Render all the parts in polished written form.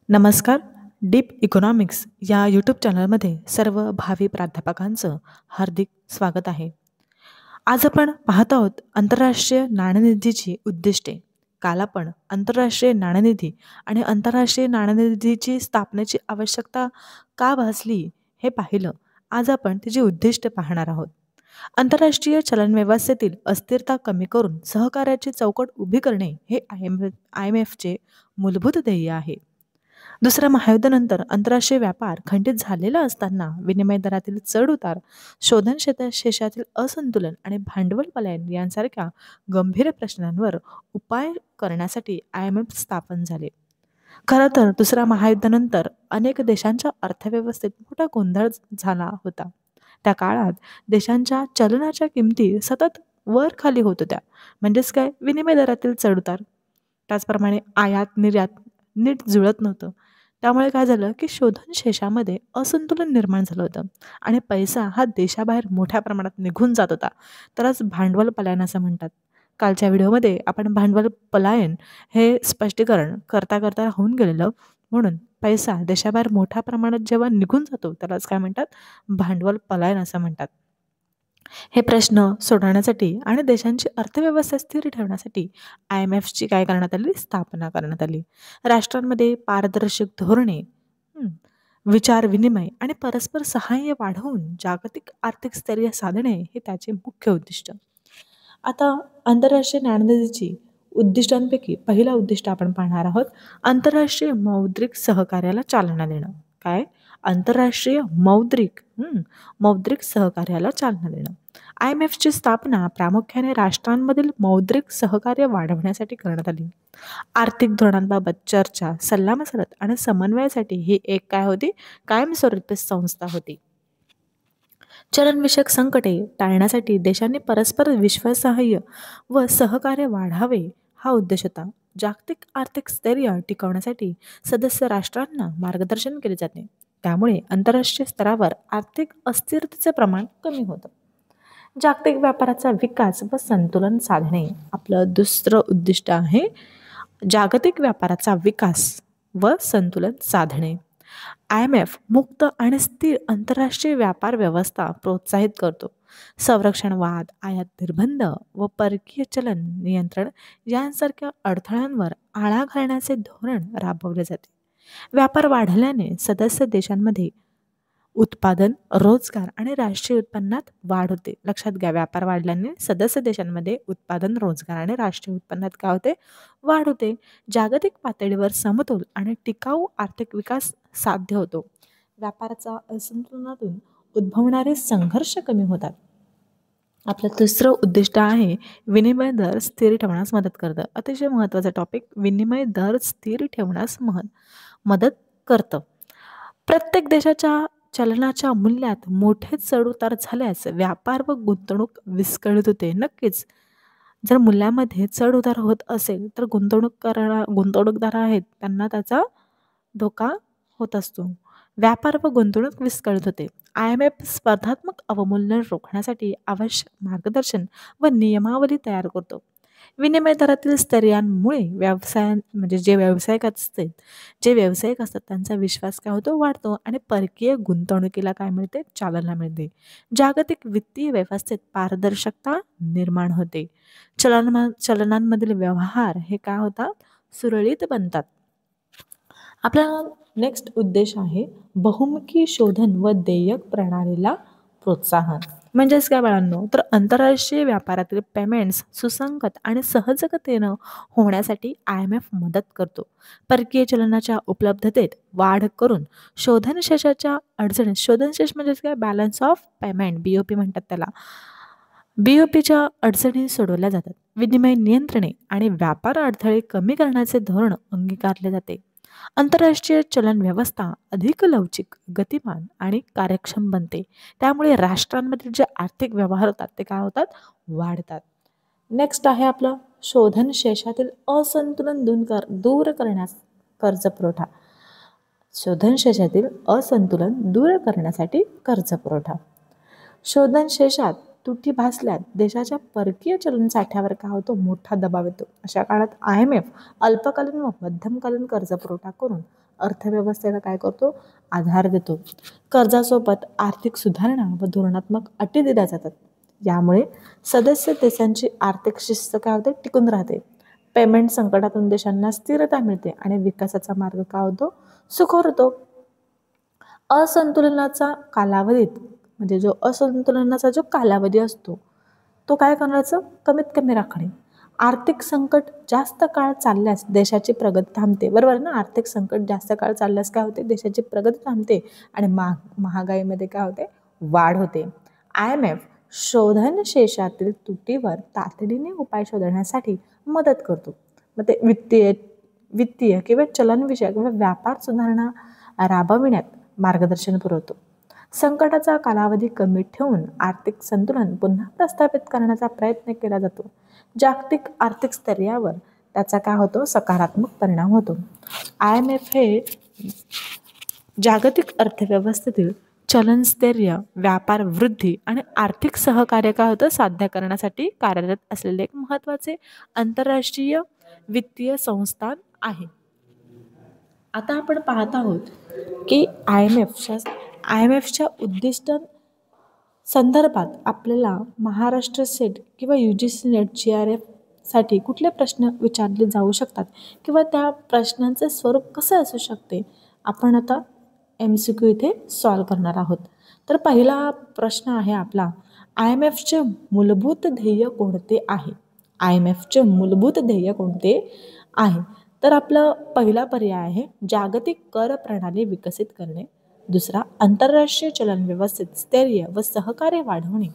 नमस्कार. Deep economics या YouTube चॅनलमध्ये सर्व भावी प्राध्यापकांचं हार्दिक स्वागत आहे. आज आपण पाहत आहोत आंतरराष्ट्रीय नाणेनिधीची उद्दिष्टे. काल आपण आंतरराष्ट्रीय नाणेनिधी आणि आंतरराष्ट्रीय नाणेनिधीची स्थापनेची आवश्यकता का भासली हे पाहिलं. आज आपण तिची उद्दिष्ट पाहणार आहोत. आंतरराष्ट्रीय चलन व्यवस्थेतील अस्थिरता कमी करून सहकार्याची चौकट उभी करणे हे IMFचे मूलभूत ध्येय आहे. दुसऱ्या महायुद्धानंतर आंतरराष्ट्रीय व्यापार खंडित झालेला असताना विनिमय दरातील चढ-उतार, शोषणातील असंतुलन आणि भांडवल पलायन यांसारख्या गंभीर प्रश्नांवर उपाय करण्यासाठी IMF स्थापन झाले. खरं तर दुसऱ्या महायुद्धानंतर अनेक देशांच्या अर्थव्यवस्थेत मोठा गोंधळ झाला होता. त्या काळात देशांच्या चलनाच्या किमती सतत वर खाली होत होत्या. म्हणजेच काय, विनिमय दरातील चढ-उतार. त्याचप्रमाणे आयात निर्यात नीट जुळत नव्हतं. त्यामुळे काय झालं की शोधन शेषामध्ये असंतुलन निर्माण झालं होतं आणि पैसा हा देशाबाहेर मोठ्या प्रमाणात निघून जात होता. त्यालाच भांडवल पलायन असं म्हणतात. कालच्या व्हिडिओमध्ये आपण भांडवल पलायन हे स्पष्टीकरण करता करता राहून गेलेलं. म्हणून पैसा देशाबाहेर मोठ्या प्रमाणात जेव्हा निघून जातो त्यालाच काय म्हणतात, भांडवल पलायन असं म्हणतात. हे प्रश्न सोडवण्यासाठी आणि देशांची अर्थव्यवस्था स्थिर ठेवण्यासाठी IMFची काय करण्यात आली, स्थापना करण्यात आली. राष्ट्रांमध्ये पारदर्शक धोरणे, विचार विनिमय आणि परस्पर सहाय्य वाढवून जागतिक आर्थिक स्थैर्य साधणे हे त्याचे मुख्य उद्दिष्ट. आता आंतरराष्ट्रीय नाणेनिधीची उद्दिष्टांपैकी पहिला उद्दिष्ट आपण पाहणार आहोत, आंतरराष्ट्रीय मौद्रिक सहकार्याला चालना देणं. काय? आंतरराष्ट्रीय मौद्रिक सहकार्याला चालना देणं. IMFची स्थापना प्रामुख्याने राष्ट्रांमधील मौद्रिक सहकार्य वाढवण्यासाठी करण्यात आली. आर्थिक धोरणांबाबत चर्चा, सल्लामसलत आणि समन्वयासाठी ही एक काय होती, कायमस्वरूपी संस्था होती. चलनविषयक संकटे टाळण्यासाठी देशांनी परस्पर विश्वासार्ह व सहकार्य वाढावे हा उद्देश होता. जागतिक आर्थिक स्थैर्य टिकवण्यासाठी सदस्य राष्ट्रांना मार्गदर्शन केले जाते. त्यामुळे आंतरराष्ट्रीय स्तरावर आर्थिक अस्थिरतेचे प्रमाण कमी होतं. जागतिक व्यापाराचा विकास व संतुलन साधणे आपलं दुसरं उद्दिष्ट आहे. जागतिक व्यापाराचा विकास व संतुलन साधणे. IMF मुक्त आणि स्थिर आंतरराष्ट्रीय व्यापार व्यवस्था प्रोत्साहित करतो. संरक्षणवाद, आयात निर्बंध व परकीय चलन नियंत्रण यांसारख्या अडथळ्यांवर आळा घालण्याचे धोरण राबवले जाते. व्यापार वाढल्याने सदस्य देशांमध्ये उत्पादन, रोजगार आणि राष्ट्रीय उत्पन्नात वाढ होते. लक्षात घ्या, व्यापार वाढल्याने सदस्य देशांमध्ये उत्पादन, रोजगार आणि राष्ट्रीय उत्पन्नात काय होते, वाढ होते. जागतिक पातळीवर समतोल आणि टिकाऊ आर्थिक विकास साध्य होतो. व्यापाराचा असंतुलनातून उद्भवणारे संघर्ष कमी होतात. आपलं तिसरं उद्दिष्ट आहे विनिमय दर स्थिर ठेवण्यास मदत करतं. अतिशय महत्त्वाचा टॉपिक, विनिमय दर स्थिर ठेवण्यास मदत करतं. प्रत्येक देशाच्या चलनाच्या मूल्यात मोठे चढउतार झाल्यास व्यापार व गुंतवणूक विस्कळीत होते. नक्कीच जर मूल्यामध्ये चढउतार होत असेल तर गुंतवणूकदार आहेत त्यांना त्याचा धोका होत असतो. व्यापार व गुंतवणूक विस्कळीत होते. IMF स्पर्धात्मक अवमूल्यन रोखण्यासाठी आवश्यक मार्गदर्शन व नियमावली तयार करतो. विनिमय दरातील स्थैर्यामुळे जे व्यावसायिक असतात त्यांचा विश्वास काय होतो, वाढतो आणि परकीय गुंतवणुकीला काय मिळते, चालना मिळते. जागतिक वित्तीय व्यवस्थेत पारदर्शकता निर्माण होते. चलनांमधील व्यवहार हे काय होतात, सुरळीत बनतात. आपला नेक्स्ट उद्देश आहे बहुमुखी शोधन व देयक प्रणालीला प्रोत्साहन. म्हणजेच काय बाळांनो, तर आंतरराष्ट्रीय व्यापारातील पेमेंट्स सुसंगत आणि सहजगतेनं होण्यासाठी IMF मदत करतो. परकीय चलनाच्या उपलब्धतेत वाढ करून शोधनशेषाच्या अडचणीत, शोधनशेष म्हणजेच काय, बॅलन्स ऑफ पेमेंट, BOP म्हणतात त्याला, BOPच्या अडचणी सोडवल्या जातात. विनिमय नियंत्रणे आणि व्यापार अडथळे कमी करण्याचे धोरण अंगीकारले जाते. आंतरराष्ट्रीय चलन व्यवस्था अधिक लवचिक, गतिमान आणि कार्यक्षम बनते. त्यामुळे राष्ट्रांमधील जे आर्थिक व्यवहार होतात ते काय होतात, वाढतात. नेक्स्ट आहे आपलं शोधनशेषातील असंतुलन दूर करण्यास कर्जपुरवठा. शोधनशेषातील असंतुलन दूर करण्यासाठी कर्जपुरवठा. शोधनशेषात तुटी भासल्यात देशाच्या परकीय चलन साठ्यावर काय होतो, मोठा दबाव येतो. अशा काळात IMF अल्पकालीन व मध्यमकालीन कर्जपुरवठा करून अर्थव्यवस्थेला काय करतो, आधार देतो. कर्जासोबत आर्थिक सुधारणा व धोरणात्मक अटी दिल्या जातात. यामुळे सदस्य देशांची आर्थिक शिस्त काय होते, टिकून राहते. पेमेंट संकटातून देशांना स्थिरता मिळते आणि विकासाचा मार्ग काय होतो, सुकर होतो. असंतुलनाचा कालावधीत म्हणजे असंतुलनाचा जो कालावधी असतो तो काय करायचं, कमीत कमी राखणे. आर्थिक संकट जास्त काळ चालल्यास देशाची प्रगती थांबते. बरोबर ना, आर्थिक संकट जास्त काळ चालल्यास काय होते, देशाची प्रगती थांबते आणि महागाईमध्ये काय होते, वाढ होते. IMF शोधनशेषातील तुटीवर तातडीने उपाय शोधण्यासाठी मदत करतो. मग ते वित्तीय किंवा चलनविषयक किंवा व्यापार सुधारणा राबविण्यात मार्गदर्शन पुरवतो. संकटाचा कालावधी कमी ठेवून आर्थिक संतुलन पुन्हा प्रस्थापित करण्याचा प्रयत्न केला जातो. जागतिक आर्थिक स्तरावर त्याचा काय होतो, सकारात्मक परिणाम होतो. IMF हे जागतिक अर्थव्यवस्थेतील चलनस्थैर्य, व्यापार वृद्धी आणि आर्थिक सहकार्य काय होतं, साध्य करण्यासाठी कार्यरत असलेले एक महत्त्वाचे आंतरराष्ट्रीय वित्तीय संस्थान आहे. आता आपण पाहत आहोत की IMFच्या उद्दिष्ट संदर्भात आपल्याला महाराष्ट्र सेट किंवा UGC नेट GRF साठी कुठले प्रश्न विचारले जाऊ शकतात किंवा त्या प्रश्नांचे स्वरूप कसे असू शकते, आपण आता MCQ इथे सॉल्व करणार आहोत. तर पहिला प्रश्न आहे आपला, IMFचे मूलभूत ध्येय कोणते आहे? IMFचे मूलभूत ध्येय कोणते आहे? तर आपला पहिला पर्याय आहे जागतिक कर प्रणाली विकसित करणे. दुसरा, आंतरराष्ट्रीय चलन व्यवस्थेत स्थैर्य व सहकार्य वाढवणे.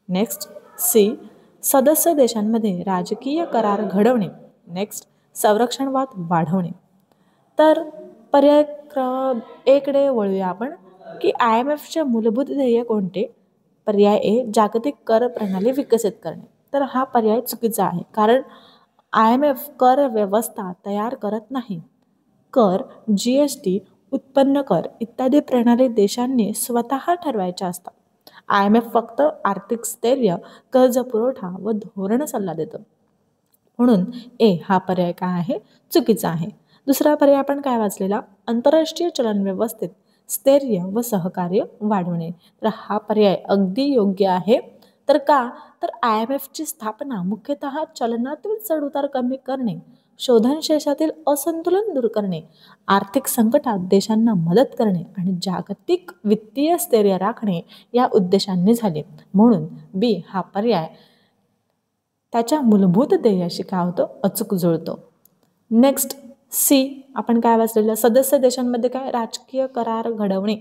नेक्स्ट, सी, सदस्य देशांमध्ये राजकीय करार घडवणे. नेक्स्ट, संरक्षणवाद वाढवणे. तर पर्याय कडे वळूया आपण की IMFचे मूलभूत ध्येय कोणते? पर्याय ए, जागतिक कर प्रणाली विकसित करणे. तर हा पर्याय चुकीचा आहे, कारण IMF कर व्यवस्था तयार करत नाही. कर, GST, उत्पन्न कर इत्यादी प्रणाली देशांनी स्वतः ठरवायच्या असतात. IMF फक्त आर्थिक स्थैर्य, कर्ज पुरवठा व धोरण सल्ला देतं. म्हणून ए हा पर्याय काय आहे, चुकीचा आहे. दुसरा पर्याय आपण काय वाचलेला, आंतरराष्ट्रीय चलन व्यवस्थेत स्थैर्य व सहकार्य वाढवणे. तर हा पर्याय अगदी योग्य आहे. तर का, तर IMFची स्थापना मुख्यतः चलनातील चढउतार कमी करणे, शोधनशेषातील असंतुलन दूर करणे, आर्थिक संकटात देशांना मदत करणे आणि जागतिक वित्तीय स्थैर्य राखणे या उद्देशांनी झाले. म्हणून बी हा पर्याय त्याच्या मूलभूत ध्येयाशी काय होतो, अचूक जुळतो. नेक्स्ट, सी आपण काय वाचलेलं, सदस्य देशांमध्ये काय राजकीय करार घडवणे.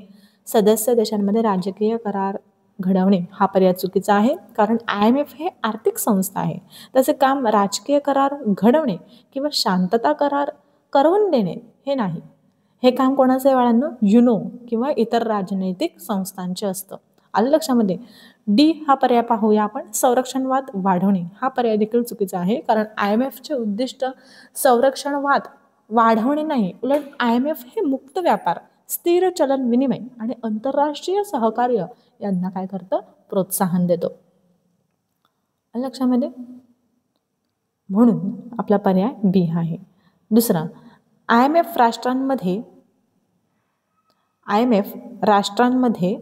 सदस्य देशांमध्ये राजकीय करार घडवणे हा पर्याय चुकीचा आहे, कारण IMF हे आर्थिक संस्था आहे. त्याचे काम राजकीय करार घडवणे किंवा शांतता करार करवून देणे हे नाही. हे काम कोणाचं आहे बाळांनो, युनो किंवा इतर राजनैतिक संस्थांचे असतं. आलं लक्षामध्ये. डी हा पर्याय पाहूया आपण, संरक्षणवाद वाढवणे. हा पर्याय देखील चुकीचा आहे, कारण IMFचे उद्दिष्ट संरक्षणवाद वाढवणे नाही, उलट IMF हे मुक्त व्यापार, स्थिर चलन विनिमय आणि आंतरराष्ट्रीय सहकार्य यांना काय करतं, प्रोत्साहन देतो. लक्षामध्ये. म्हणून आपला पर्याय बी आहे. दुसरा, IMF राष्ट्रांमध्ये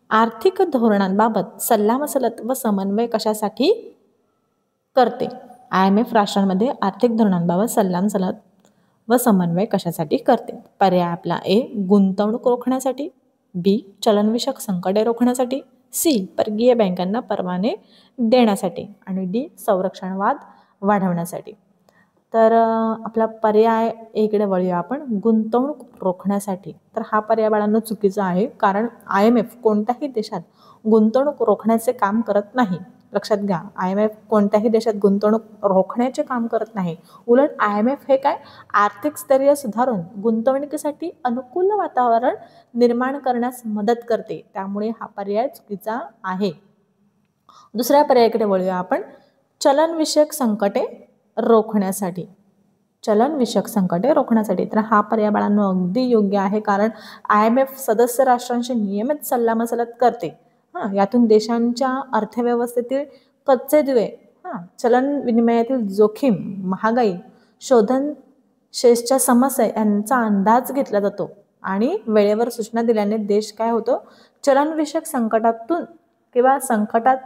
आर्थिक धोरणांबाबत सल्लामसलत व समन्वय कशासाठी करते? IMF राष्ट्रांमध्ये आर्थिक धोरणांबाबत सल्लामसलत व समन्वय कशासाठी करते? पर्याय आपला ए, गुंतवणूक रोखण्यासाठी, बी, चलनविषयक संकटे रोखण्यासाठी, सी, परकीय बँकांना परवाने देण्यासाठी आणि डी, संरक्षणवाद वाढवण्यासाठी. तर आपला पर्याय एकडे वळूया आपण, गुंतवणूक रोखण्यासाठी. तर हा पर्याय बाळांनो चुकीचा आहे, कारण IMF कोणत्याही देशात गुंतवणूक रोखण्याचे काम करत नाही. लक्षात घ्या, IMF कोणत्याही देशात गुंतवणूक रोखण्याचे काम करत नाही. उलट IMF हे काय, आर्थिक स्थैर्य सुधारून गुंतवणुकीसाठी अनुकूल वातावरण निर्माण करण्यास मदत करते. त्यामुळे हा पर्याय चुकीचा आहे. दुसऱ्या पर्यायाकडे वळूया आपण, चलनविषयक संकटे रोखण्यासाठी. चलनविषयक संकटे रोखण्यासाठी. तर हा पर्याय बाळांनो अगदी योग्य आहे, कारण IMF सदस्य राष्ट्रांशी नियमित सल्लामसलत करते. यातून देशांच्या अर्थव्यवस्थेतील कच्चे दुवे, चलन विनिमयातील जोखीम, महागाई, शोधन शेषच्या समस्या यांचा अंदाज घेतला जातो आणि वेळेवर सूचना दिल्याने देश काय होतो, चलनविषयक संकटातून किंवा संकटात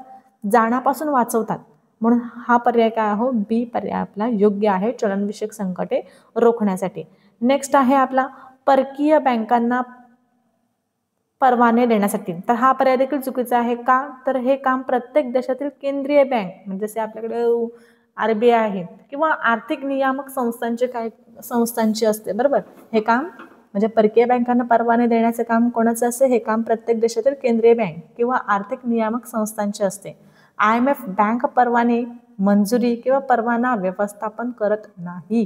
जाण्यापासून वाचवतात. म्हणून हा पर्याय काय हो, बी पर्याय आपला योग्य आहे चलनविषयक संकटे रोखण्यासाठी. नेक्स्ट आहे आपला परकीय बँकांना परवाने देण्यासाठी. तर हा पर्याय देखील चुकीचा आहे. का, तर हे काम प्रत्येक देशातील केंद्रीय बँक म्हणजे जसे आपल्याकडे RBI आहे किंवा आर्थिक नियामक संस्थांचे असते, बरोबर. हे काम म्हणजे परकीय बँकांना परवाने देण्याचे काम कोणाचं असते, हे काम प्रत्येक देशातील केंद्रीय बँक किंवा आर्थिक नियामक संस्थांचे असते. IMF बँक परवाने मंजुरी किंवा परवाना व्यवस्थापन करत नाही.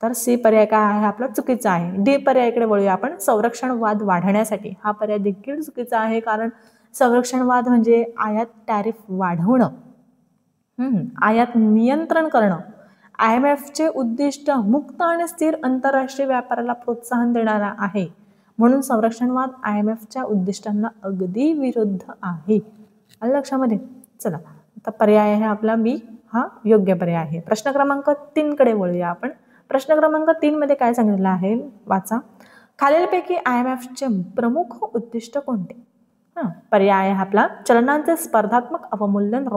तर सी पर्याय काय आहे आपला चुकीचा आहे. डी पर्यायाकडे वळूया आपण. संरक्षणवाद वाढवण्यासाठी. हा पर्याय देखील चुकीचा आहे, कारण संरक्षणवाद म्हणजे आयात टॅरिफ वाढवणं, आयात नियंत्रण करणं. IMFचे उद्दिष्ट मुक्त आणि स्थिर आंतरराष्ट्रीय व्यापाराला प्रोत्साहन देणारा आहे, म्हणून संरक्षणवाद IMFच्या उद्दिष्टांना अगदी विरुद्ध आहे. आलं लक्षामध्ये. चला आता पर्याय आहे आपला बी हा योग्य पर्याय आहे. प्रश्न क्रमांक 3 कडे वळूया आपण. प्रश्न क्रमांक 3 मध्ये काय सांगितलं आहे, वाचा. खालीलपैकी IMFचे प्रमुख उद्दिष्ट कोणते? पर्याय आहे आपला चलनांचे स्पर्धात्मक अवमूल्यन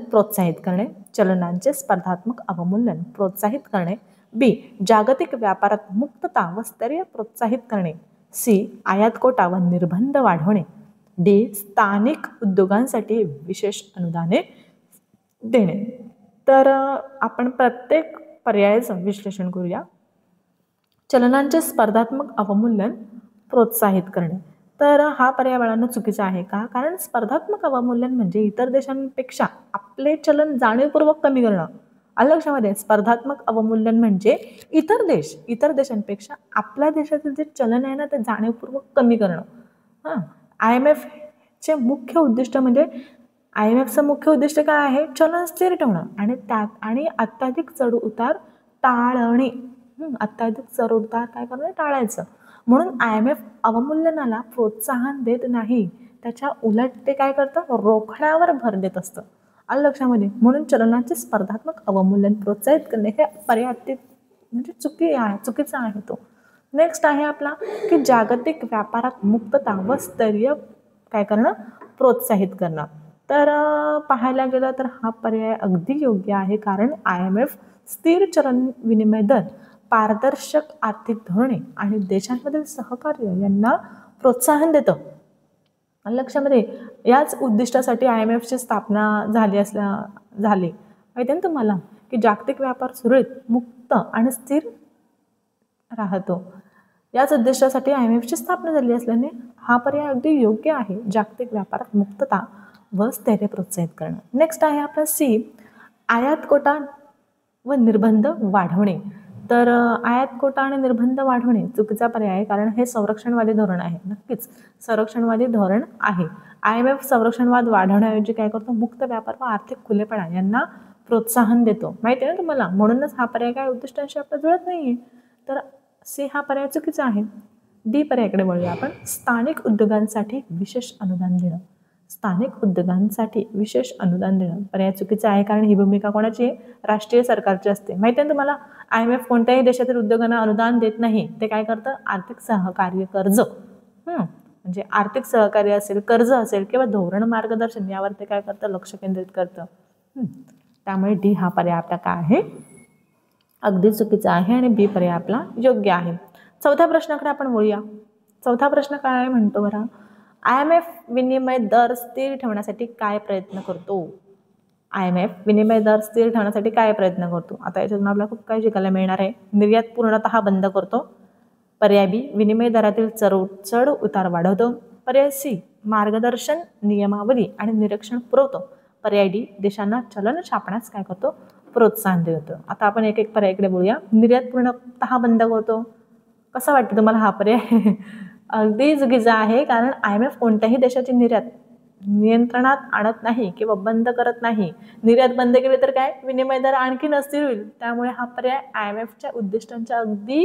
प्रोत्साहित करणे, चलनांचे स्पर्धात्मक अवमूल्यन प्रोत्साहित करणे. बी जागतिक व्यापारात मुक्तता व स्थैर्य प्रोत्साहित करणे. सी आयात कोटा व निर्बंध वाढवणे. डी स्थानिक उद्योगांसाठी विशेष अनुदाने देणे. तर आपण प्रत्येक पर्यायाचं विश्लेषण करूया. चलनांचे स्पर्धात्मक अवमूल्यन प्रोत्साहित करणे. तर हा पर्याय बाळांनो चुकीचा आहे. का, कारण स्पर्धात्मक अवमूल्यन म्हणजे इतर देशांपेक्षा आपले चलन जाणीवपूर्वक कमी करणं. आलं लक्षामध्ये. स्पर्धात्मक अवमूल्यन म्हणजे इतर देशांपेक्षा आपल्या देशातील जे चलन आहे ना ते जाणीवपूर्वक कमी करणं. IMFचे मुख्य उद्दिष्ट म्हणजे IMFचं मुख्य उद्दिष्ट काय आहे, चलन स्थिर ठेवणं आणि अत्याधिक चढ उतार टाळणे. अत्याधिक चढ उतार काय करणं, टाळायचं. म्हणून IMF अवमूल्यनाला प्रोत्साहन देत नाही, त्याच्या उलट ते काय करतं, रोखण्यावर भर देत असतं. आलं लक्षामध्ये. म्हणून चलनाचे स्पर्धात्मक अवमूल्यन प्रोत्साहित करणे हे पर्याय म्हणजे चुकीचा आहे तो. नेक्स्ट आहे आपला की जागतिक व्यापारात मुक्तता व स्थैर्य काय करणं, प्रोत्साहित करणं. तर पाहायला गेलं तर हा पर्याय अगदी योग्य आहे, कारण IMF स्थिर चलन विनिमय दर, पारदर्शक आर्थिक धोरणे आणि देशांमधील सहकार्य यांना प्रोत्साहन देतं. लक्षामध्ये. याच उद्दिष्टासाठी IMFची स्थापना झाली माहिती आहे ना तुम्हाला, की जागतिक व्यापार सुरळीत, मुक्त आणि स्थिर राहतो. याच उद्दिष्टासाठी IMFची स्थापना झाली असल्याने हा पर्याय अगदी योग्य आहे, जागतिक व्यापारात मुक्तता व स्थैर्य प्रोत्साहित करणं. नेक्स्ट आहे आपला सी आयात कोटा व निर्बंध वाढवणे. तर आयात कोटा आणि निर्बंध वाढवणे चुकीचा पर्याय आहे, कारण हे संरक्षणवादी धोरण आहे. नक्कीच संरक्षणवादी धोरण आहे. IMF संरक्षणवाद वाढवण्याऐवजी काय करतो, मुक्त व्यापार व आर्थिक खुलेपणा यांना प्रोत्साहन देतो. माहिती आहे ना तुम्हाला. म्हणूनच हा पर्याय काय उद्दिष्टांशी आपला जुळत नाहीये. तर सी हा पर्याय चुकीचा आहे. डी पर्यायाकडे वळूया आपण. स्थानिक उद्योगांसाठी विशेष अनुदान देणं. स्थानिक उद्योगांसाठी विशेष अनुदान देणं पर्याय चुकीचा आहे, कारण ही भूमिका कोणाची आहे, राष्ट्रीय सरकारची असते. माहिती आहे तुम्हाला. IMF कोणत्याही देशातील उद्योगांना अनुदान देत नाही. ते काय करतं, आर्थिक सहकार्य, कर्ज म्हणजे आर्थिक सहकार्य असेल, कर्ज असेल किंवा धोरण मार्गदर्शन यावर ते काय करतं, लक्ष केंद्रित करतं. त्यामुळे डी हा पर्याय आपला काय आहे, अगदी चुकीचा आहे आणि बी पर्याय आपला योग्य आहे. चौथ्या प्रश्नाकडे आपण वळूया. चौथा प्रश्न काय म्हणतो बरं, IMF विनिमय दर स्थिर ठेवण्यासाठी काय प्रयत्न करतो. IMF विनिमय दर स्थिर ठेवण्यासाठी काय प्रयत्न करतो. आता याच्यातून आपल्याला खूप काही शिकायला मिळणार आहे. निर्यात पूर्णतः बंद करतो. पर्याय बी विनिमय दरातील चढ उतार वाढवतो. पर्याय सी मार्गदर्शन, नियमावली आणि निरीक्षण पुरवतो. पर्याय डी देशांना चलन छापण्यास काय करतो, प्रोत्साहन देतो. आता आपण एक एक पर्यायाकडे बोलूया. निर्यात पूर्णतः बंद करतो. कसा वाटतं तुम्हाला हा पर्याय? अगदी चुकीचा आहे, कारण IMF कोणत्याही देशाची निर्यात नियंत्रणात आणत नाही किंवा बंद करत नाही. निर्यात बंद केली तर काय, विनिमय दर आणखी अस्थिर होईल. त्यामुळे हा पर्याय IMFच्या उद्दिष्टांच्या अगदी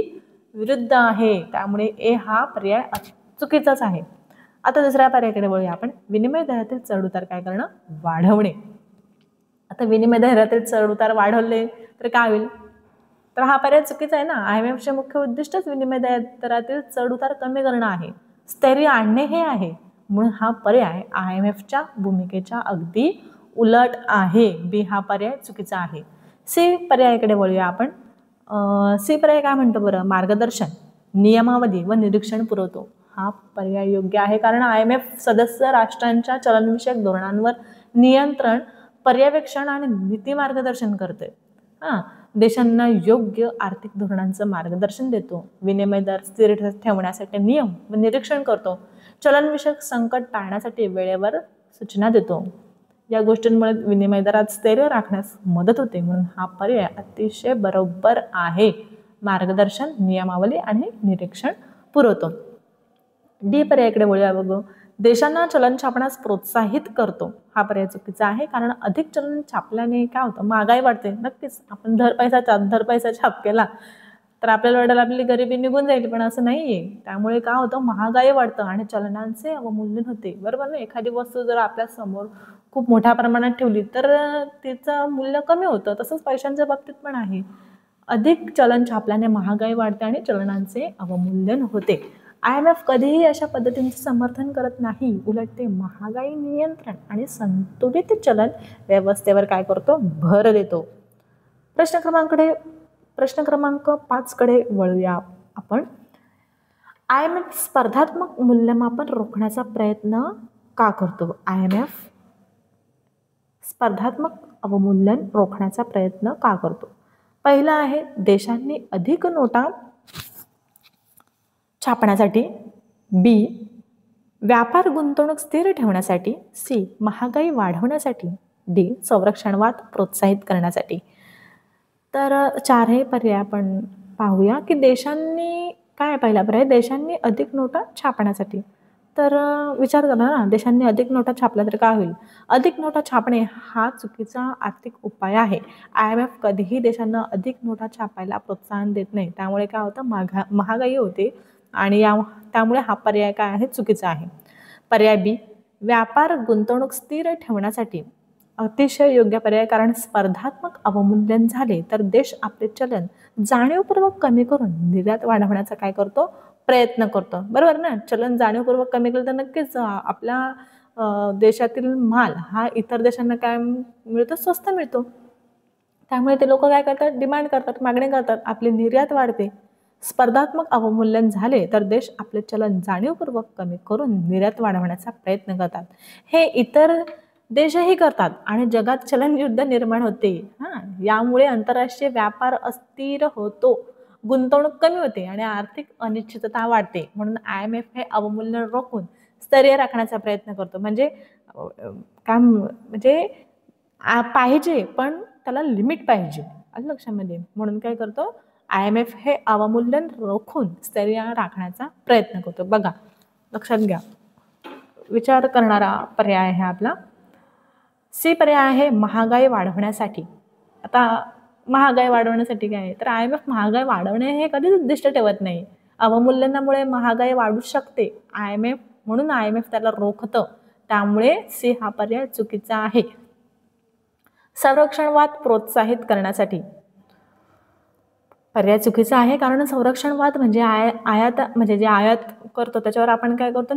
विरुद्ध आहे. त्यामुळे ए हा पर्याय चुकीचाच आहे. आता दुसऱ्या पर्यायाकडे वळूया आपण. विनिमय दरातील चढउतार काय करणं, वाढवणे. आता विनिमय दरातील चढउतार वाढवले तर काय होईल, तर हा पर्याय चुकीचा आहे ना. IMFचे मुख्य उद्दिष्टच विनिमय दरातील चढउतार कमी करणं आहे, स्थैर्य आणणे हे आहे. म्हणून हा पर्याय IMFच्या भूमिकेच्या अगदी उलट आहे. बी हा पर्याय चुकीचा आहे. सी पर्यायाकडे वळूया आपण. सी पर्याय काय म्हणतो बरं? मार्गदर्शन, नियमावली व निरीक्षण पुरवतो. हा पर्याय योग्य आहे, कारण IMF सदस्य राष्ट्रांच्या चलनविषयक धोरणांवर नियंत्रण, पर्यवेक्षण आणि नीती मार्गदर्शन करते. देशांना योग्य आर्थिक धोरणांचं मार्गदर्शन देतो, विनिमय दर स्थिर ठेवण्यासाठी नियम व निरीक्षण करतो, चलनविषयक संकट टाळण्यासाठी वेळेवर सूचना देतो. या गोष्टींमुळे विनिमय दरात स्थैर्य राखण्यास मदत होते. म्हणून हा पर्याय अतिशय बरोबर आहे. मार्गदर्शन, नियमावली आणि निरीक्षण पुरवतो. डी पर्यायाकडे वळूया बघू. देशांना चलन छापण्यास प्रोत्साहित करतो. हा पर्याय चुकीचा आहे, कारण अधिक चलन छापल्याने काय होतं? महागाई वाढते. नक्कीच आपण दर पैसा छाप केला तर आपल्याला वाटेल आपली गरिबी निघून जाईल, पण असं नाहीये. त्यामुळे काय होतं? महागाई वाढतं आणि चलनांचे अवमूल्यन होते. बरोबर ना? एखादी वस्तू जर आपल्या समोर खूप मोठ्या प्रमाणात ठेवली तर तिचं मूल्य कमी होतं. तसंच पैशांच्या बाबतीत पण आहे. अधिक चलन छापल्याने महागाई वाढते आणि चलनांचे अवमूल्यन होते. IMF कधीही अशा पद्धतींचे समर्थन करत नाही. उलट ते महागाई नियंत्रण आणि संतुलित चलन व्यवस्थेवर काय करतो? भर देतो. प्रश्न क्रमांक 5 कडे वळूया आपण. IMF स्पर्धात्मक मूल्यमापन रोखण्याचा प्रयत्न का करतो? IMF स्पर्धात्मक अवमूल्यन रोखण्याचा प्रयत्न का करतो? पहिला आहे देशांनी अधिक नोटा छापण्यासाठी, बी व्यापार गुंतवणूक स्थिर ठेवण्यासाठी, सी महागाई वाढवण्यासाठी, डी संरक्षणवाद प्रोत्साहित करण्यासाठी. तर 4 हे पर्याय आपण पाहूया की देशांनी काय पहिला पर्याय? देशांनी अधिक नोटा छापण्यासाठी. तर विचार करा ना, देशांनी अधिक नोटा छापल्या तर काय होईल? अधिक नोटा छापणे हा चुकीचा आर्थिक उपाय आहे. IMF कधीही देशांना अधिक नोटा छापायला प्रोत्साहन देत नाही. त्यामुळे काय होतं? महागाई होते आणि त्यामुळे हा पर्याय काय आहे? चुकीचा आहे. पर्याय बी व्यापार गुंतवणूक स्थिर ठेवण्यासाठी अतिशय योग्य पर्याय, कारण स्पर्धात्मक अवमूल्यन झाले तर देश आपले चलन जाणीवपूर्वक कमी करून निर्यात वाढवण्याचा काय करतो? प्रयत्न करतो. बरोबर ना? चलन जाणीवपूर्वक कमी केलं तर नक्कीच आपल्या देशातील माल हा इतर देशांना काय मिळतो? स्वस्त मिळतो. त्यामुळे ते लोक काय करतात? डिमांड करतात, मागणी करतात, आपली निर्यात वाढते. स्पर्धात्मक अवमूल्यन झाले तर देश आपले चलन जाणीवपूर्वक कमी करून निर्यात वाढवण्याचा प्रयत्न करतात. हे इतर देशही करतात आणि जगात चलन युद्ध निर्माण होते. यामुळे आंतरराष्ट्रीय व्यापार अस्थिर होतो, गुंतवणूक कमी होते आणि आर्थिक अनिश्चितता वाढते. म्हणून IMF हे अवमूल्यन रोखून स्थैर्य राखण्याचा प्रयत्न करतो. म्हणजे काय म्हणजे पाहिजे, पण त्याला लिमिट पाहिजे. आलं लक्षामध्ये? म्हणून काय करतो? IMF हे अवमूल्यन रोखून स्थैर्य राखण्याचा प्रयत्न करतो. बघा, लक्षात घ्या. विचार करणारा पर्याय आहे आपला. सी पर्याय आहे महागाई वाढवण्यासाठी. आता महागाई वाढवण्यासाठी काय आहे? तर IMF महागाई वाढवणे हे कधीच उद्दिष्ट ठेवत नाही. अवमूल्यनामुळे महागाई वाढू शकते. म्हणून IMF त्याला रोखतं. त्यामुळे सी हा पर्याय चुकीचा आहे. संरक्षणवाद प्रोत्साहित करण्यासाठी पर्याय चुकीचा आहे, कारण संरक्षणवाद म्हणजे जे आयात करतो त्याच्यावर आपण काय करतो?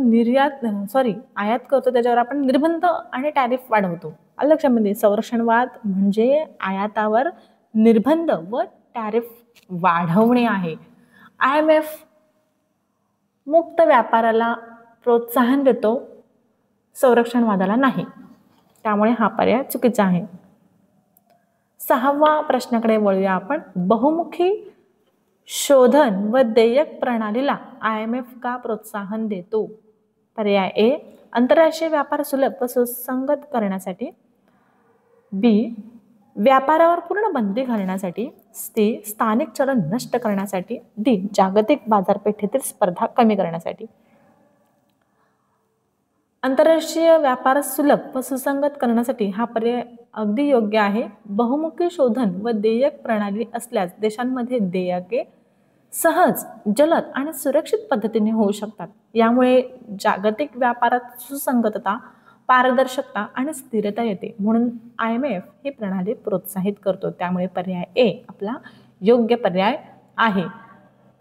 आयात करतो त्याच्यावर आपण निर्बंध आणि टॅरिफ वाढवतो. आलं लक्षामध्ये? संरक्षणवाद म्हणजे आयातावर निर्बंध व टॅरिफ वाढवणे आहे. IMF मुक्त व्यापाराला प्रोत्साहन देतो, संरक्षणवादाला नाही. त्यामुळे हा पर्याय चुकीचा आहे. 6व्या प्रश्नाकडे वळूया आपण. बहुमुखी शोधन व देयक प्रणालीला IMF का प्रोत्साहन देतो? पर्याय ए आंतरराष्ट्रीय व्यापार सुलभ व सुसंगत करण्यासाठी, बी व्यापारावर पूर्ण बंदी घालण्यासाठी, सी स्थानिक चलन नष्ट करण्यासाठी, डी जागतिक बाजारपेठेतील स्पर्धा कमी करण्यासाठी. आंतरराष्ट्रीय व्यापार सुलभ व सुसंगत करण्यासाठी हा पर्याय अगदी योग्य आहे. बहुमुखी शोधन व देयक प्रणाली असल्यास देशांमध्ये देयके सहज, जलद आणि सुरक्षित पद्धतीने होऊ शकतात. यामुळे जागतिक व्यापारात सुसंगतता, पारदर्शकता आणि स्थिरता येते. म्हणून IMF ही प्रणाली प्रोत्साहित करतो. त्यामुळे पर्याय ए आपला योग्य पर्याय आहे.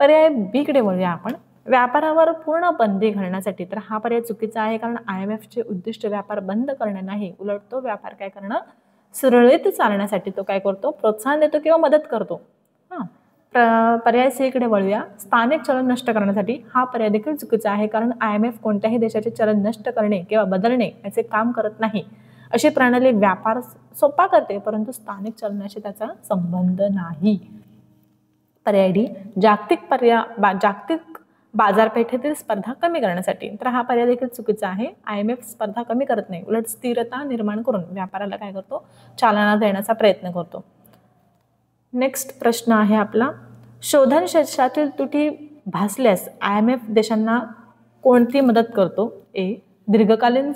पर्याय बी कडे वळूया आपण. व्यापारावर पूर्ण बंदी घालण्यासाठी, तर हा पर्याय चुकीचा आहे, कारण IMFचे उद्दिष्ट व्यापार बंद करणे नाही, उलट तो व्यापार काय करणं, सुरळीत चालण्यासाठी तो काय करतो, प्रोत्साहन देतो किंवा मदत करतो. पर्याय सी कडे वळूया. स्थानिक चलन नष्ट करण्यासाठी, हा पर्याय देखील चुकीचा आहे, कारण IMF कोणत्याही देशाचे चलन नष्ट करणे किंवा बदलणे याचे काम करत नाही. अशी प्रणाली व्यापार सोपा करते, परंतु स्थानिक चलनाशी त्याचा संबंध नाही. पर्याय डी, जागतिक बाजारपेठेतील स्पर्धा कमी करण्यासाठी, तर हा पर्याय देखील चुकीचा आहे. IMF स्पर्धा कमी करत नाही, उलट स्थिरता निर्माण करून व्यापाराला काय करतो, चालना देण्याचा प्रयत्न करतो. नेक्स्ट प्रश्न आहे आपला, शोधन क्षेत्रातील त्रुटी भासल्यास IMF देशांना कोणती मदत करतो? ए, दीर्घकालीन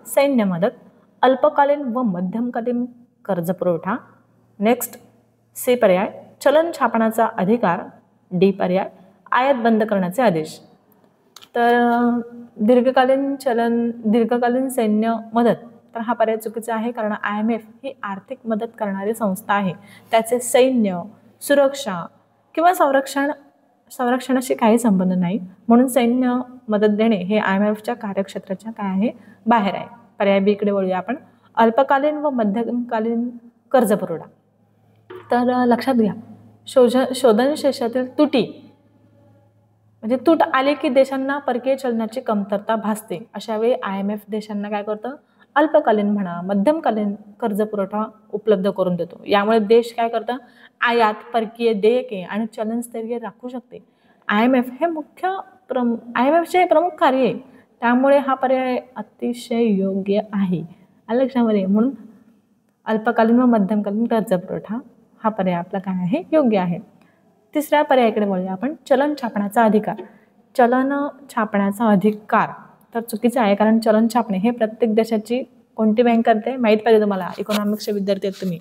सैन्य मदत, अल्पकालीन व मध्यमकालीन कर्ज पुरवठा. नेक्स्ट सी पर्याय, चलन छापण्याचा अधिकार. डी पर्याय, आयात बंद करण्याचे आदेश. तर दीर्घकालीन सैन्य मदत, तर हा पर्याय चुकीचा आहे, कारण IMF ही आर्थिक मदत करणारी संस्था आहे. त्याचे सैन्य, सुरक्षा किंवा संरक्षणाशी काही संबंध नाही, म्हणून सैन्य मदत देणे हे IMFच्या कार्यक्षेत्राच्या काय आहे, बाहेर आहे. पर्याय बी कडे वळूया आपण. अल्पकालीन व मध्यमकालीन कर्ज पुरवठा. तर लक्षात घ्या, शोधन क्षेत्रातील तुटी म्हणजे तूट आले की देशांना परकीय चलनाची कमतरता भासते. अशा वेळी IMF देशांना काय करतं, अल्पकालीन म्हणा मध्यमकालीन कर्ज पुरवठा उपलब्ध करून देतो. यामुळे देश काय करतं, आयात, परकीय देयके आणि चलन स्थैर्य राखू शकते. IMFचे प्रमुख कार्य आहे, त्यामुळे हा पर्याय अतिशय योग्य आहे. लक्षामध्ये, म्हणून अल्पकालीन व मध्यमकालीन कर्ज पुरवठा हा पर्याय आपला काय आहे, योग्य आहे. तिसऱ्या पर्यायाकडे वळूया आपण. चलन छापण्याचा अधिकार तर चुकीचा आहे, कारण चलन छापणे हे प्रत्येक देशाची कोणती बँक करते माहीत पाहिजे तुम्हाला, इकॉनॉमिक्सचे विद्यार्थी आहेत तुम्ही.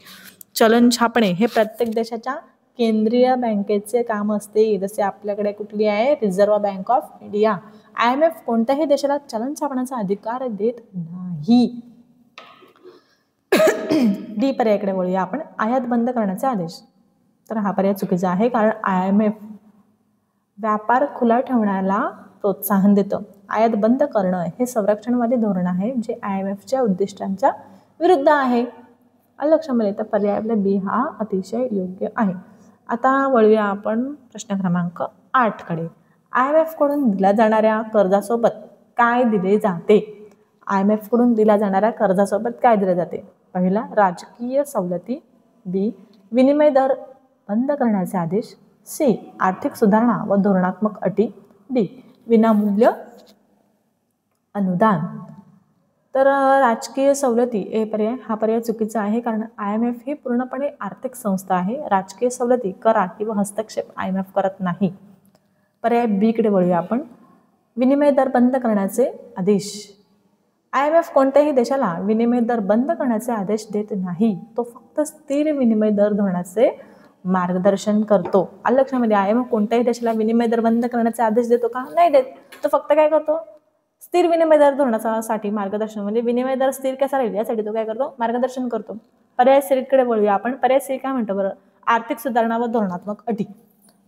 चलन छापणे हे प्रत्येक देशाच्या केंद्रीय बँकेचे काम असते. जसे आपल्याकडे कुठली आहे, reserve bank of India. IMF कोणत्याही देशाला चलन छापण्याचा अधिकार देत नाही. डी पर्यायाकडे वळूया आपण. आयात बंद करण्याचे आदेश, तर हा पर्याय चुकीचा आहे, कारण IMF व्यापार खुला ठेवण्याला प्रोत्साहन देतं. आयात बंद करणं हे संरक्षणवादी धोरण आहे, जे IMFच्या उद्दिष्टांच्या विरुद्ध आहे. लक्षामध्ये, तर पर्याय आपला बी हा अतिशय योग्य आहे. आता वळूया आपण प्रश्न क्रमांक 8 कडे. IMF कडून दिल्या जाणाऱ्या कर्जासोबत काय दिले जाते? IMF कडून दिल्या जाणाऱ्या कर्जासोबत काय दिले जाते? पहिला, राजकीय सवलती. बी, विनिमय दर बंद करण्याचे आदेश. सी, आर्थिक सुधारणा व धोरणात्मक अटी. डी, विनामूल्य अनुदान. तर राजकीय सवलती हा पर्याय चुकीचा आहे, कारण IMF ही पूर्णपणे आर्थिक संस्था आहे. राजकीय सवलती, करार किंवा हस्तक्षेप IMF करत नाही. पर्याय बी कडे वळूया आपण. विनिमय दर बंद करण्याचे आदेश. IMF कोणत्याही देशाला विनिमय दर बंद करण्याचे आदेश देत नाही, तो फक्त स्थिर विनिमय दर धोरणाचे मार्गदर्शन करतो. लक्षामध्ये, IMF कोणत्याही देशाला विनिमय दर बंद करण्याचे आदेश देतो का? नाही देत. तो फक्त काय करतो, स्थिर विनिमय दर धोरणासाठी मार्गदर्शन, म्हणजे विनिमय दर स्थिर कसा राहील यासाठी तो काय करतो, मार्गदर्शन करतो. पर्याय सी कडे वळूया आपण. पर्याय सी काय म्हणतो बरं, आर्थिक सुधारणा व धोरणात्मक अटी.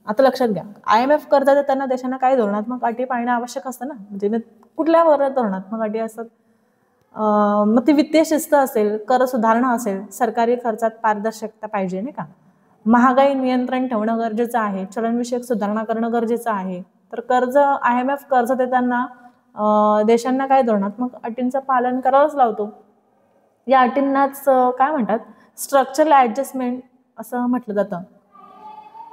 आता लक्षात घ्या, IMF कर्ज देताना देशांना काही धोरणात्मक अटी पाळणे आवश्यक असतं ना, म्हणजे कुठल्या धोरणात्मक अटी असतात, मग ती वित्तीय शिस्त असेल, कर सुधारणा असेल, सरकारी खर्चात पारदर्शकता पाहिजे नाही का, महागाई नियंत्रण ठेवणं गरजेचं आहे, चलनविषयक सुधारणा करणं गरजेचं आहे. तर IMF कर्ज देताना देशांना काय धोरणात्मक अटींचं पालन करावंच लावतो. या अटींनाच काय म्हणतात, स्ट्रक्चरल ॲडजस्टमेंट असं म्हटलं जातं.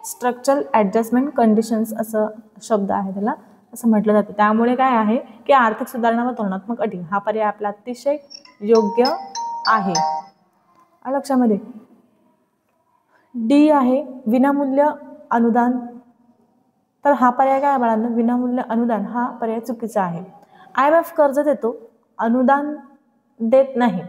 स्ट्रक्चरल ॲडजस्टमेंट कंडिशन्स असं शब्द आहे त्याला, असं म्हटलं जातं. त्यामुळे काय आहे की आर्थिक सुधारणा व धोरणात्मक अटी हा पर्याय आपला अतिशय योग्य आहे. लक्षामध्ये, डी आहे विनामूल्य अनुदान. तर हा पर्याय काय बाळांनो, विनामूल्य अनुदान हा पर्याय चुकीचा आहे. IMF कर्ज देतो, अनुदान देत नाही.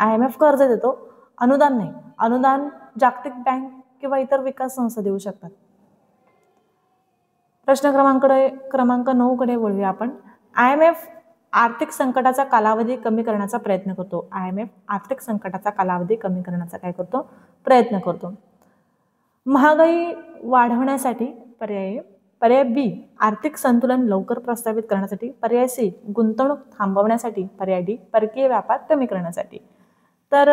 IMF कर्ज देतो, अनुदान नाही. अनुदान जागतिक बँक किंवा इतर विकास संस्था देऊ शकतात. प्रश्न क्रमांक 9 कडे वळूया आपण. IMF आर्थिक संकटाचा कालावधी कमी करण्याचा प्रयत्न करतो. IMF आर्थिक संकटाचा कालावधी कमी करण्याचा काय करतो? प्रयत्न करतो. महागाई वाढवण्यासाठी पर्याय बी आर्थिक संतुलन लवकर प्रस्थापित करण्यासाठी, पर्याय सी गुंतवणूक थांबवण्यासाठी, पर्याय डी परकीय व्यापार कमी करण्यासाठी. तर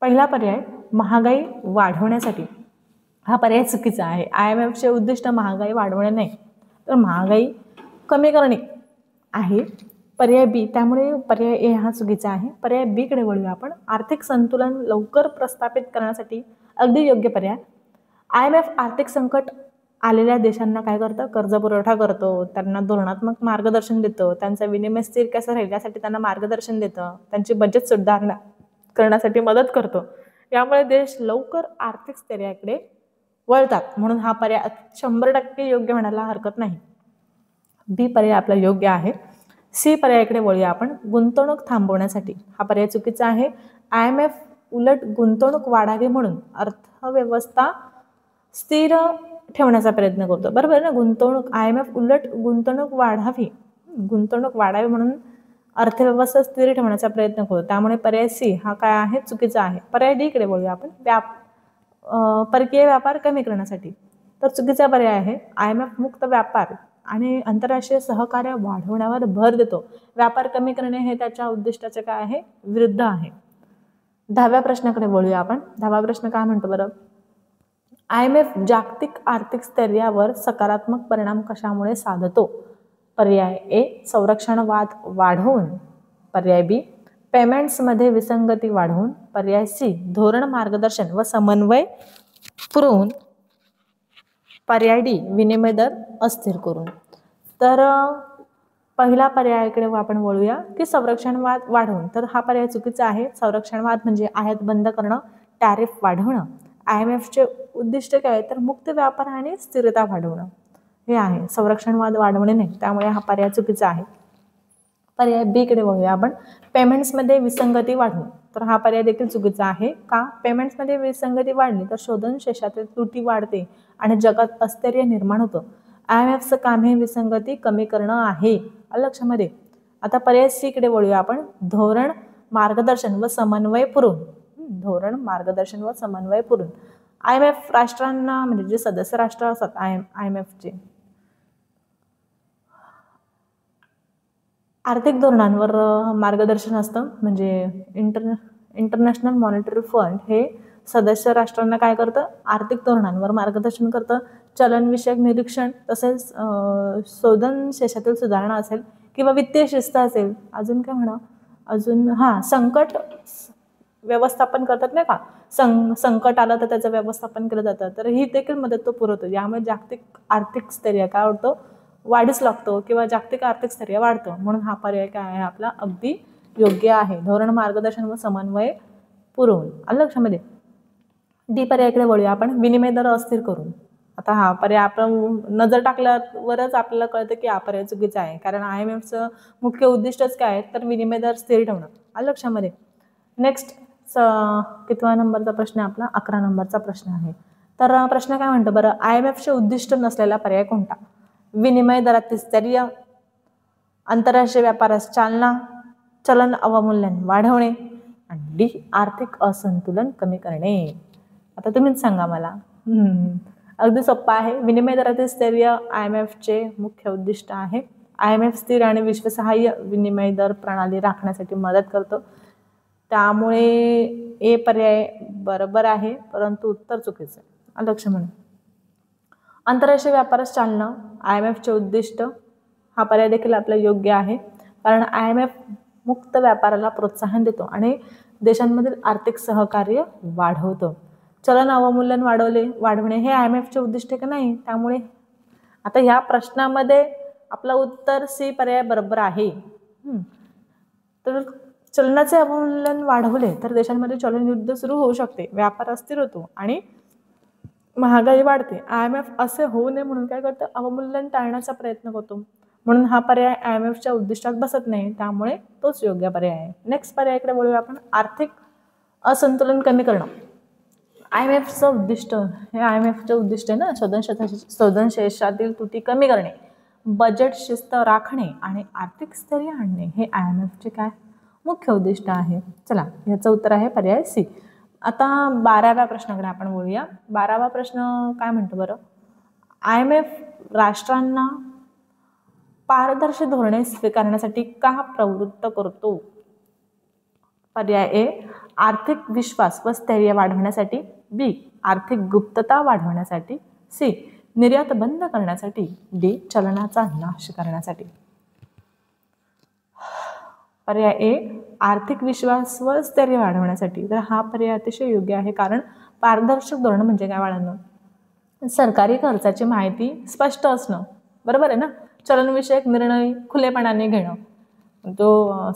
पहिला पर्याय महागाई वाढवण्यासाठी हा पर्याय चुकीचा आहे. IMFचे उद्दिष्ट महागाई वाढवणे नाही, तर महागाई कमी करणे आहे. पर्याय बी, त्यामुळे पर्याय ए हा चुकीचा आहे. पर्याय बी कडे वळूया आपण. आर्थिक संतुलन लवकर प्रस्थापित करण्यासाठी अगदी योग्य पर्याय. IMF आर्थिक संकट आलेल्या देशांना काय करतं? कर्ज पुरवठा करतो, त्यांना धोरणात्मक मार्गदर्शन देतं, त्यांचा विनिमय स्थिर कसा राहील यासाठी त्यांना मार्गदर्शन देतं, त्यांची बजेट सुधारणा करण्यासाठी मदत करतो. यामुळे देश लवकर आर्थिक स्थैर्याकडे वळतात. म्हणून हा पर्याय 100% योग्य म्हणायला हरकत नाही. बी पर्याय आपला योग्य आहे. सी पर्यायाकडे वळूया आपण. गुंतवणूक थांबवण्यासाठी हा पर्याय चुकीचा आहे. IMF उलट गुंतवणूक वाढावी म्हणून अर्थव्यवस्था स्थिर ठेवण्याचा प्रयत्न करतो. बरोबर ना? IMF उलट गुंतवणूक वाढावी म्हणून अर्थव्यवस्था स्थिर ठेवण्याचा प्रयत्न करतो. त्यामुळे पर्याय सी हा काय आहे? चुकीचा आहे. पर्याय डी कडे वळूया आपण. परकीय व्यापार कमी करण्यासाठी, तर चुकीचा पर्याय आहे. IMF मुक्त व्यापार आणि आंतरराष्ट्रीय सहकार्य वाढवण्यावर भर देतो. व्यापार कमी करणे हे त्याच्या उद्दिष्टाचे काय आहे? विरुद्ध आहे. 10व्या प्रश्नाकडे वळूया आपण. 10वा प्रश्न काय म्हणतो बरं? IMF जागतिक आर्थिक स्थैर्यावर सकारात्मक परिणाम कशामुळे साधतो? पर्याय ए संरक्षणवाद वाढवून, पर्याय बी पेमेंट्समध्ये विसंगती वाढवून, पर्याय सी धोरण मार्गदर्शन व समन्वय पुरवून, पर्याय डी विनिमय दर अस्थिर करून. तर पहिला पर्यायाकडे आपण वळूया की संरक्षणवाद वाढवून. तर हा पर्याय चुकीचा आहे. संरक्षणवाद म्हणजे आयात बंद करणं, टॅरिफ वाढवणं. IMFचे उद्दिष्ट काय आहे? तर मुक्त व्यापार आणि स्थिरता वाढवणं हे आहे. संरक्षणवाद वाढवणे नाही, त्यामुळे हा पर्याय चुकीचा आहे. पर्याय बी कडे वळूया आपण. पेमेंट्समध्ये विसंगती वाढवून. तर हा पर्याय देखील चुकीचा आहे. का? पेमेंट्समध्ये विसंगती वाढली तर शोधन शेषातील त्रुटी वाढते आणि जगात अस्थिर्य निर्माण होतं. IMFचं काम हे विसंगती कमी करणं आहे. लक्षामध्ये. आता पर्याय सी कडे वळूया आपण. धोरण मार्गदर्शन व समन्वय पुरवून. IMF राष्ट्रांना म्हणजे जे सदस्य राष्ट्र असतात IMFचे आर्थिक धोरणांवर मार्गदर्शन असतं. म्हणजे इंटरनॅशनल मॉनिटरी फंड हे सदस्य राष्ट्रांना काय करतं? आर्थिक धोरणांवर मार्गदर्शन करतं. चलनविषयक निरीक्षण, तसेच शोधन शेषातील सुधारणा असेल किंवा वित्तीय शिस्त असेल, अजून काय म्हणा, संकट व्यवस्थापन करतात नाही का? संकट आलं तर त्याचं व्यवस्थापन केलं जातं. तर ही देखील मदत तो पुरवतो. यामुळे जागतिक आर्थिक स्थैर्य काय होतं? वाढीस लागतो किंवा जागतिक आर्थिक स्थैर्य वाढतं. म्हणून हा पर्याय काय आहे आपला? अगदी योग्य आहे. धोरण मार्गदर्शन व समन्वय पुरवून. लक्षामध्ये. डी पर्यायाकडे वळूया आपण. विनिमय दर अस्थिर करून. आता हा पर्याय आपण नजर टाकल्यावरच आपल्याला कळतं की हा पर्याय चुकीचा आहे. कारण IMFचं मुख्य उद्दिष्टच काय आहे? तर विनिमय दर स्थिर ठेवणं. लक्षामध्ये. नेक्स्ट कितवा नंबरचा प्रश्न आहे आपला? 11 नंबरचा प्रश्न आहे. तर प्रश्न काय म्हणतो बरं? IMFचे उद्दिष्ट नसलेला पर्याय कोणता? विनिमय दरातील स्थैर्य, आंतरराष्ट्रीय व्यापारास चालना, चलन अवमूल्यन वाढवणे, आणि डी आर्थिक असंतुलन कमी करणे. आता तुम्हीच सांगा मला. अगदी सोप्पा आहे. विनिमय दरातील स्थैर्य IMFचे मुख्य उद्दिष्ट आहे. IMF स्थिर आणि विश्वासार्ह विनिमय दर प्रणाली राखण्यासाठी मदत करतो. त्यामुळे ए पर्याय बरोबर आहे, परंतु उत्तर चुकीचं आहे. लक्ष म्हणून. आंतरराष्ट्रीय व्यापारास चालना, IMFचे उद्दिष्ट, हा पर्याय देखील आपला योग्य आहे. कारण IMF मुक्त व्यापाराला प्रोत्साहन देतो आणि देशांमधील आर्थिक सहकार्य वाढवतो. चलन अवमूल्यन वाढवणे हे IMFचे उद्दिष्ट का नाही? त्यामुळे आता ह्या प्रश्नामध्ये आपलं उत्तर सी पर्याय बरोबर आहे. तर चलनाचे अवमूल्यन वाढवले तर देशांमध्ये चलन युद्ध सुरू होऊ शकते, व्यापार अस्थिर होतो आणि महागाई वाढते. IMF असे होऊ नये म्हणून काय करतं? अवमूल्यन टाळण्याचा प्रयत्न करतो. म्हणून हा पर्याय IMFच्या उद्दिष्टात बसत नाही, त्यामुळे तोच योग्य पर्याय आहे. नेक्स्ट पर्यायाकडे वळूया आपण. आर्थिक असंतुलन कमी करणं. IMFचं उद्दिष्ट हे IMFचे उद्दिष्ट आहे ना, शोधनशेषातील त्रुटी कमी करणे. बजेट शिस्त राखणे आणि आर्थिक स्थैर्य आणणे हे IMFचे काय मुख्य उद्दिष्ट आहे. चला, याचं उत्तर आहे पर्याय सी. आता 12व्या प्रश्नाकडे आपण बोलूया. 12वा प्रश्न काय म्हणतो बरं? IMF राष्ट्रांना पारदर्शी धोरणे स्वीकारण्यासाठी का प्रवृत्त करतो? पर्याय ए, आर्थिक विश्वास व स्थैर्य वाढवण्यासाठी. बी, आर्थिक गुप्तता वाढवण्यासाठी. सी, निर्यात बंद करण्यासाठी. डी, चलनाचा नाश करण्यासाठी. पर्याय ए, आर्थिक विश्वास व स्थैर्य वाढवण्यासाठी. तर हा पर्याय अतिशय योग्य आहे, कारण पारदर्शक धोरण म्हणजे काय बाळांनो? सरकारी खर्चाची माहिती स्पष्ट असणं, बरोबर आहे ना. चलनविषयक निर्णय खुलेपणाने घेणं. जो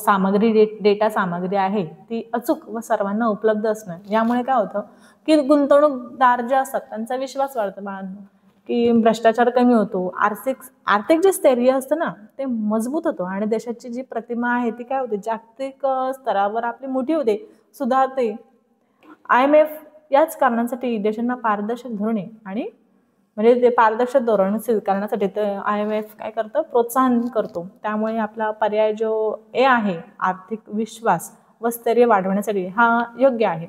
डेटा सामग्री आहे ती अचूक व सर्वांना उपलब्ध असणं. यामुळे काय होतं की गुंतवणूकदार जे असतात त्यांचा विश्वास वाढतो बाळांनो, की भ्रष्टाचार कमी होतो. आर्थिक जे स्थैर्य असतं ना ते मजबूत होतं आणि देशाची जी प्रतिमा आहे ती काय होते, जागतिक स्तरावर आपली मोठी होते, सुधारते. IMF याच कारणांसाठी देशांना पारदर्शक धोरणे आणि म्हणजे ते पारदर्शक धोरण स्वीकारण्यासाठी ते IMF काय करतं, प्रोत्साहन करतो. त्यामुळे आपला पर्याय जो ए आहे, आर्थिक विश्वास व स्थैर्य वाढवण्यासाठी, हा योग्य आहे.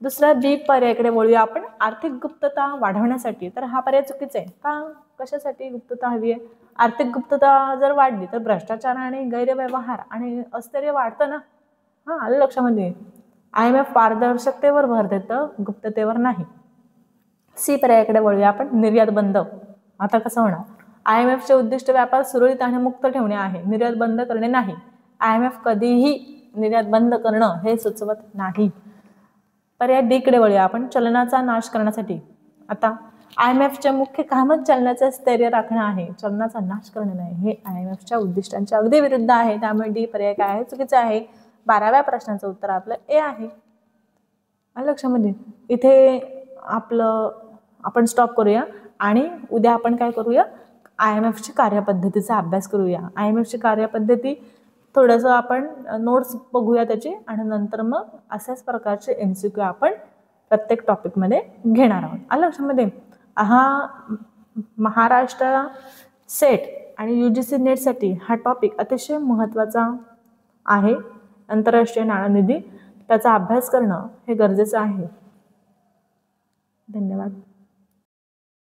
दुसरा बी पर्यायाकडे बोलूया आपण, आर्थिक गुप्तता वाढवण्यासाठी. तर हा पर्याय चुकीचा आहे. का? कशासाठी गुप्तता हवी आहे? आर्थिक गुप्तता जर वाढली तर भ्रष्टाचार आणि गैरव्यवहार आणि स्थैर्य वाढतं ना. हां, आलं लक्षामध्ये. IMF पारदर्शकतेवर भर देतं, गुप्ततेवर नाही. सी पर्यायाकडे वळूया आपण, निर्यात बंद. आता कसं होणार? IMFचे उद्दिष्ट व्यापार सुरळीत आणि मुक्त ठेवणे आहे, निर्यात बंद करणे नाही. IMF कधीही निर्यात बंद करणं हे सुचवत नाही. पर्याय डी कडे वळूया आपण, चलनाचा नाश करण्यासाठी. आता IMFचे मुख्य कामच चलनाचे स्थैर्य राखणं आहे, चलनाचा नाश करणं नाही. हे IMFच्या उद्दिष्टांच्या अगदी विरुद्ध आहे. त्यामुळे डी पर्याय काय आहे, चुकीचा आहे. 12व्या प्रश्नाचं उत्तर आपलं ए आहे. लक्षामध्ये इथे आपलं आपण स्टॉप करूया आणि उद्या आपण काय करूया, IMFची कार्यपद्धतीचा अभ्यास करूया. IMFची कार्यपद्धती थोडंसं आपण नोट्स बघूया त्याची, आणि नंतर मग अशाच प्रकारचे MCQ आपण प्रत्येक टॉपिकमध्ये घेणार आहोत. आलं लक्षामध्ये. हा महाराष्ट्र सेट आणि UGC नेटसाठी हा टॉपिक अतिशय महत्त्वाचा आहे. आंतरराष्ट्रीय नाणेनिधी त्याचा अभ्यास करणं हे गरजेचं आहे. धन्यवाद.